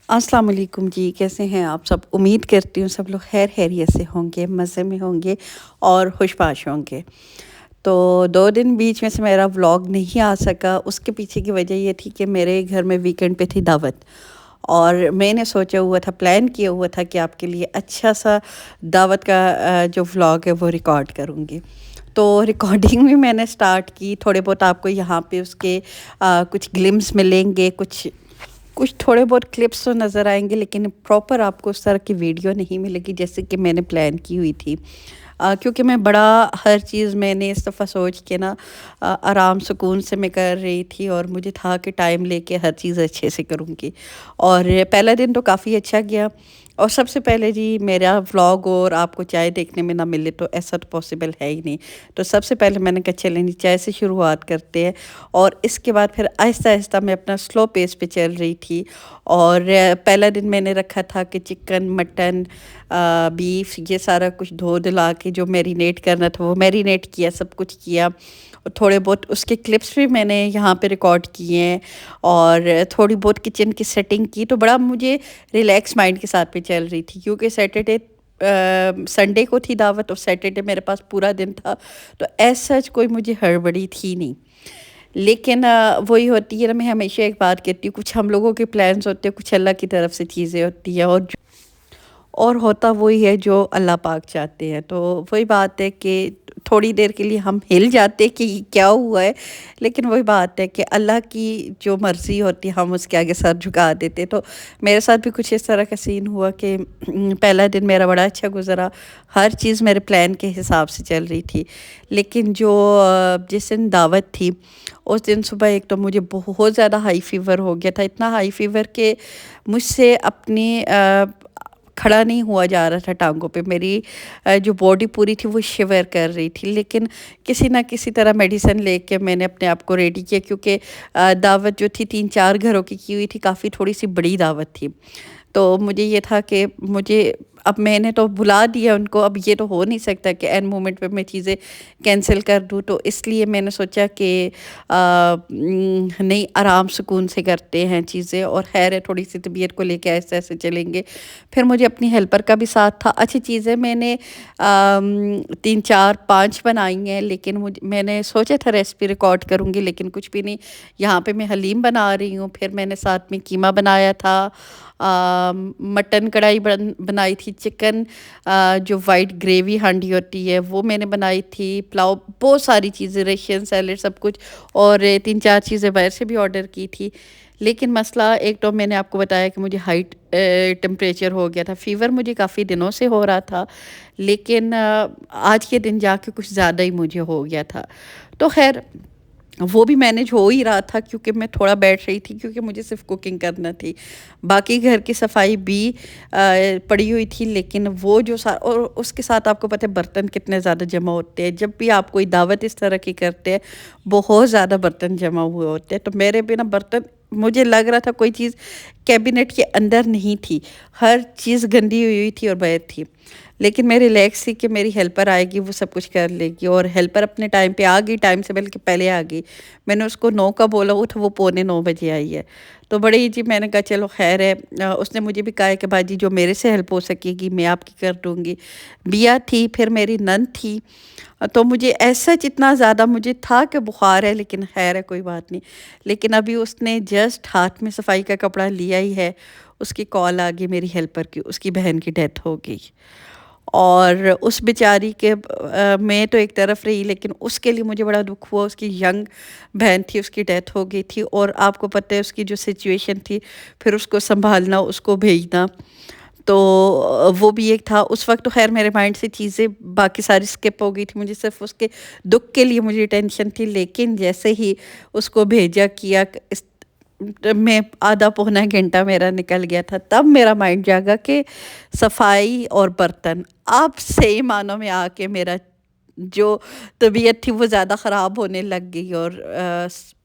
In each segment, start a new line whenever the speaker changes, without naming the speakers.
السلام علیکم جی، کیسے ہیں آپ سب؟ امید کرتی ہوں سب لوگ خیر خیریت سے ہوں گے، مزے میں ہوں گے اور خوش باش ہوں گے۔ تو 2 دن بیچ میں سے میرا ولاگ نہیں آ سکا، اس کے پیچھے کی وجہ یہ تھی کہ میرے گھر میں ویکنڈ پہ تھی دعوت، اور میں نے سوچا ہوا تھا، پلان کیا ہوا تھا کہ آپ کے لیے اچھا سا دعوت کا جو ولاگ ہے وہ ریکارڈ کروں گی۔ تو ریکارڈنگ بھی میں نے سٹارٹ کی، تھوڑے بہت آپ کو یہاں پہ اس کے کچھ گلمس ملیں گے، کچھ تھوڑے بہت کلپس تو نظر آئیں گے، لیکن پراپر آپ کو اس طرح کی ویڈیو نہیں ملے گی جیسے کہ میں نے پلان کی ہوئی تھی، کیونکہ میں بڑا ہر چیز میں نے اس دفعہ سوچ کے نا آرام سکون سے میں کر رہی تھی، اور مجھے تھا کہ ٹائم لے کے ہر چیز اچھے سے کروں گی۔ اور پہلا دن تو کافی اچھا گیا، اور سب سے پہلے جی میرا ولاگ اور آپ کو چائے دیکھنے میں نہ ملے تو ایسا تو پاسبل ہے ہی نہیں، تو سب سے پہلے میں نے کہا چلیں جی چائے سے شروعات کرتے ہیں، اور اس کے بعد پھر آہستہ آہستہ میں اپنا سلو پیس پہ چل رہی تھی۔ اور پہلا دن میں نے رکھا تھا کہ چکن، مٹن، بیف، یہ سارا کچھ دھو دلا کے جو میرینیٹ کرنا تھا وہ میرینیٹ کیا، سب کچھ کیا، اور تھوڑے بہت اس کے کلپس بھی میں نے یہاں پہ ریکارڈ کیے ہیں، اور تھوڑی بہت کچن کی سیٹنگ کی، تو بڑا مجھے ریلیکس مائنڈ کے ساتھ پہ چل رہی تھی، کیونکہ سنڈے کو تھی دعوت، اور سیٹرڈے میرے پاس پورا دن تھا، تو ایز سچ کوئی مجھے ہڑبڑی تھی نہیں۔ لیکن وہی ہوتی ہے نا، میں ہمیشہ ایک بات کہتی ہوں، کچھ ہم لوگوں کے پلانس ہوتے ہیں، کچھ اللہ کی طرف سے چیزیں ہوتی ہیں، اور ہوتا وہی ہے جو اللہ پاک چاہتے ہیں۔ تو وہی بات ہے کہ تھوڑی دیر کے لیے ہم ہل جاتے کہ یہ کیا ہوا ہے، لیکن وہی بات ہے کہ اللہ کی جو مرضی ہوتی ہے ہم اس کے آگے سر جھکا دیتے۔ تو میرے ساتھ بھی کچھ اس طرح کا سین ہوا کہ پہلا دن میرا بڑا اچھا گزرا، ہر چیز میرے پلان کے حساب سے چل رہی تھی، لیکن جس دن دعوت تھی اس دن صبح ایک تو مجھے بہت زیادہ ہائی فیور ہو گیا تھا، اتنا ہائی فیور کہ مجھ سے اپنی کھڑا نہیں ہوا جا رہا تھا ٹانگوں پہ، میری جو باڈی پوری تھی وہ شیور کر رہی تھی، لیکن کسی نہ کسی طرح میڈیسن لے کے میں نے اپنے آپ کو ریڈی کیا، کیونکہ دعوت جو تھی 3-4 گھروں کی ہوئی تھی، کافی تھوڑی سی بڑی دعوت تھی، تو مجھے یہ تھا کہ اب میں نے تو بلا دیا ان کو، اب یہ تو ہو نہیں سکتا کہ این مومنٹ پہ میں چیزیں کینسل کر دوں، تو اس لیے میں نے سوچا کہ نہیں، آرام سکون سے کرتے ہیں چیزیں، اور خیر ہے تھوڑی سی طبیعت کو لے کے ایسے ایسے چلیں گے۔ پھر مجھے اپنی ہیلپر کا بھی ساتھ تھا، اچھی چیزیں میں نے 3-4-5 بنائی ہیں، لیکن میں نے سوچا تھا ریسپی ریکارڈ کروں گی، لیکن کچھ بھی نہیں۔ یہاں پہ میں حلیم بنا رہی ہوں، پھر میں نے ساتھ میں قیمہ بنایا تھا، مٹن کڑھائی بنائی تھی، چکن جو وائٹ گریوی ہانڈی ہوتی ہے وہ میں نے بنائی تھی، پلاؤ، بہت ساری چیزیں، ریشین سیلڈ، سب کچھ، اور 3-4 چیزیں باہر سے بھی آرڈر کی تھی۔ لیکن مسئلہ ایک تو میں نے آپ کو بتایا کہ مجھے ہائی ٹمپریچر ہو گیا تھا، فیور مجھے کافی دنوں سے ہو رہا تھا، لیکن آج کے دن جا کے کچھ زیادہ ہی مجھے ہو گیا تھا، تو خیر وہ بھی مینج ہو ہی رہا تھا، کیونکہ میں تھوڑا بیٹھ رہی تھی، کیونکہ مجھے صرف کوکنگ کرنا تھی، باقی گھر کی صفائی بھی پڑی ہوئی تھی، لیکن وہ جو اور اس کے ساتھ آپ کو پتہ ہے برتن کتنے زیادہ جمع ہوتے ہیں، جب بھی آپ کوئی دعوت اس طرح کی کرتے ہیں بہت زیادہ برتن جمع ہوئے ہوتے ہیں، تو میرے بھی نا برتن، مجھے لگ رہا تھا کوئی چیز کیبنٹ کے اندر نہیں تھی، ہر چیز گندی ہوئی تھی اور باہر تھی، لیکن میں ریلیکس تھی کہ میری ہیلپر آئے گی، وہ سب کچھ کر لے گی، اور ہیلپر اپنے ٹائم پہ آ گئی، ٹائم سے بلکہ پہلے آ گئی، میں نے اس کو 9 کا بولا وہ تھا، وہ 8:45 بجے آئی ہے، تو بڑے ہی جی میں نے کہا چلو خیر ہے، اس نے مجھے بھی کہا کہ باجی جو میرے سے ہیلپ ہو سکے گی میں آپ کی کر دوں گی۔ بیا تھی، پھر میری نند تھی، تو مجھے ایسا اتنا زیادہ مجھے تھا کہ بخار ہے، لیکن خیر ہے کوئی بات نہیں، لیکن ابھی اس نے جسٹ ہاتھ میں صفائی کا کپڑا لیا ہی ہے، اس کی کال آ گئی میری ہیلپر کی، اس کی بہن کی ڈیتھ ہو گئی، اور اس بیچاری کے میں تو ایک طرف رہی، لیکن اس کے لیے مجھے بڑا دکھ ہوا، اس کی ینگ بہن تھی، اس کی ڈیتھ ہو گئی تھی، اور آپ کو پتہ ہے اس کی جو سچویشن تھی، پھر اس کو سنبھالنا، اس کو بھیجنا، تو وہ بھی ایک تھا۔ اس وقت تو خیر میرے مائنڈ سے چیزیں باقی ساری سکپ ہو گئی تھی، مجھے صرف اس کے دکھ کے لیے مجھے ٹینشن تھی، لیکن جیسے ہی اس کو بھیجا کیا، میں آدھا پونا گھنٹہ میرا نکل گیا تھا، تب میرا مائنڈ جاگا کہ صفائی اور برتن، اب صحیح معنوں میں آ کے میرا جو طبیعت تھی وہ زیادہ خراب ہونے لگ گئی، اور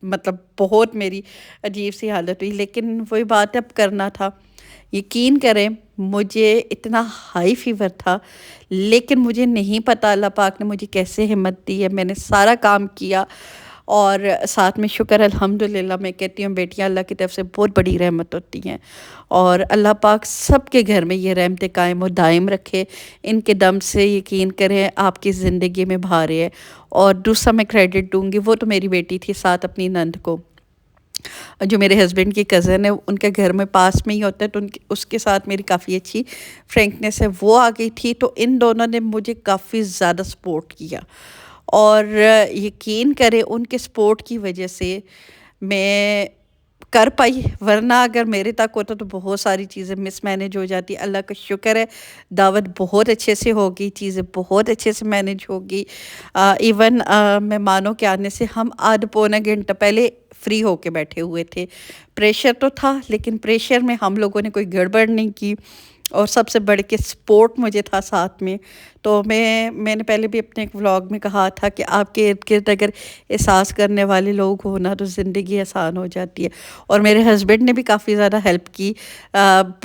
مطلب بہت میری عجیب سی حالت ہوئی، لیکن وہی بات اب کرنا تھا۔ یقین کریں مجھے اتنا ہائی فیور تھا، لیکن مجھے نہیں پتا اللہ پاک نے مجھے کیسے ہمت دی ہے، میں نے سارا کام کیا، اور ساتھ میں شکر الحمدللہ میں کہتی ہوں بیٹیاں اللہ کی طرف سے بہت بڑی رحمت ہوتی ہیں، اور اللہ پاک سب کے گھر میں یہ رحمتیں قائم و دائم رکھے، ان کے دم سے یقین کریں آپ کی زندگی میں بھارے ہے۔ اور دوسرا میں کریڈٹ دوں گی، وہ تو میری بیٹی تھی ساتھ اپنی نند کو، جو میرے ہسبینڈ کی کزن ہے، ان کے گھر میں پاس میں ہی ہوتا ہے، تو اس کے ساتھ میری کافی اچھی فرینکنیس ہے، وہ آ گئی تھی، تو ان دونوں نے مجھے کافی زیادہ سپورٹ کیا، اور یقین کرے ان کے سپورٹ کی وجہ سے میں کر پائی، ورنہ اگر میرے تک ہوتا تو بہت ساری چیزیں مس مینج ہو جاتی۔ اللہ کا شکر ہے دعوت بہت اچھے سے ہوگی، چیزیں بہت اچھے سے مینج ہوگی۔ ایون مہمانوں کے آنے سے ہم آدھ پونا گھنٹہ پہلے فری ہو کے بیٹھے ہوئے تھے۔ پریشر تو تھا، لیکن پریشر میں ہم لوگوں نے کوئی گڑبڑ نہیں کی، اور سب سے بڑھ کے سپورٹ مجھے تھا ساتھ میں۔ تو میں نے پہلے بھی اپنے ایک ولاگ میں کہا تھا کہ آپ کے ارد گرد اگر احساس کرنے والے لوگ ہوں نا تو زندگی آسان ہو جاتی ہے، اور میرے ہسبینڈ نے بھی کافی زیادہ ہیلپ کی،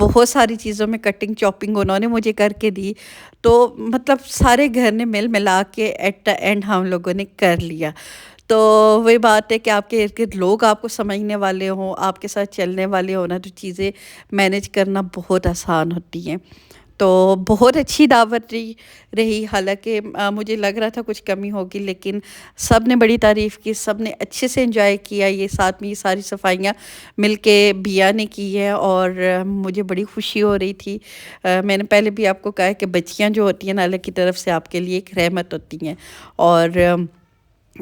بہت ساری چیزوں میں کٹنگ چاپنگ انہوں نے مجھے کر کے دی، تو مطلب سارے گھر نے مل ملا کے ایٹ دا اینڈ ہم لوگوں نے کر لیا۔ تو وہی بات ہے کہ آپ کے ارد گرد لوگ آپ کو سمجھنے والے ہوں، آپ کے ساتھ چلنے والے ہوں نا، تو چیزیں مینج کرنا بہت آسان ہوتی ہیں۔ تو بہت اچھی دعوت رہی، حالانکہ مجھے لگ رہا تھا کچھ کمی ہوگی، لیکن سب نے بڑی تعریف کی، سب نے اچھے سے انجوائے کیا، یہ ساتھ میں یہ ساری صفائیاں مل کے بیا نے کی ہے، اور مجھے بڑی خوشی ہو رہی تھی۔ میں نے پہلے بھی آپ کو کہا ہے کہ بچیاں جو ہوتی ہیں نا اللہ کی طرف سے آپ کے لیے ایک رحمت ہوتی ہیں، اور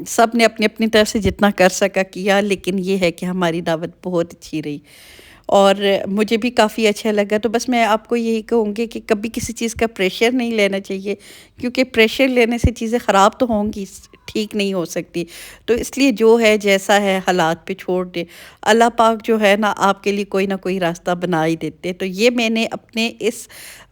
سب نے اپنی اپنی طرف سے جتنا کر سکا کیا، لیکن یہ ہے کہ ہماری دعوت بہت اچھی رہی، اور مجھے بھی کافی اچھا لگا۔ تو بس میں آپ کو یہی کہوں گی کہ کبھی کسی چیز کا پریشر نہیں لینا چاہیے، کیونکہ پریشر لینے سے چیزیں خراب تو ہوں گی، ٹھیک نہیں ہو سکتی، تو اس لیے جو ہے جیسا ہے حالات پہ چھوڑ دے، اللہ پاک جو ہے نا آپ کے لیے کوئی نہ کوئی راستہ بنا ہی دیتے۔ تو یہ میں نے اپنے اس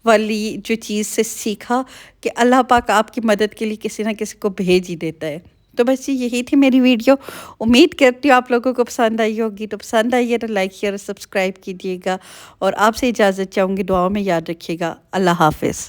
والی جو چیز سے سیکھا کہ اللہ پاک آپ کی مدد کے لیے کسی نہ کسی کو بھیج ہی دیتا ہے۔ تو بس یہی تھی میری ویڈیو، امید کرتی ہوں آپ لوگوں کو پسند آئی ہوگی، تو پسند آئی ہے تو لائک شیئر اور سبسکرائب کیجیے گا، اور آپ سے اجازت چاہوں گی، دعاؤں میں یاد رکھیے گا۔ اللہ حافظ۔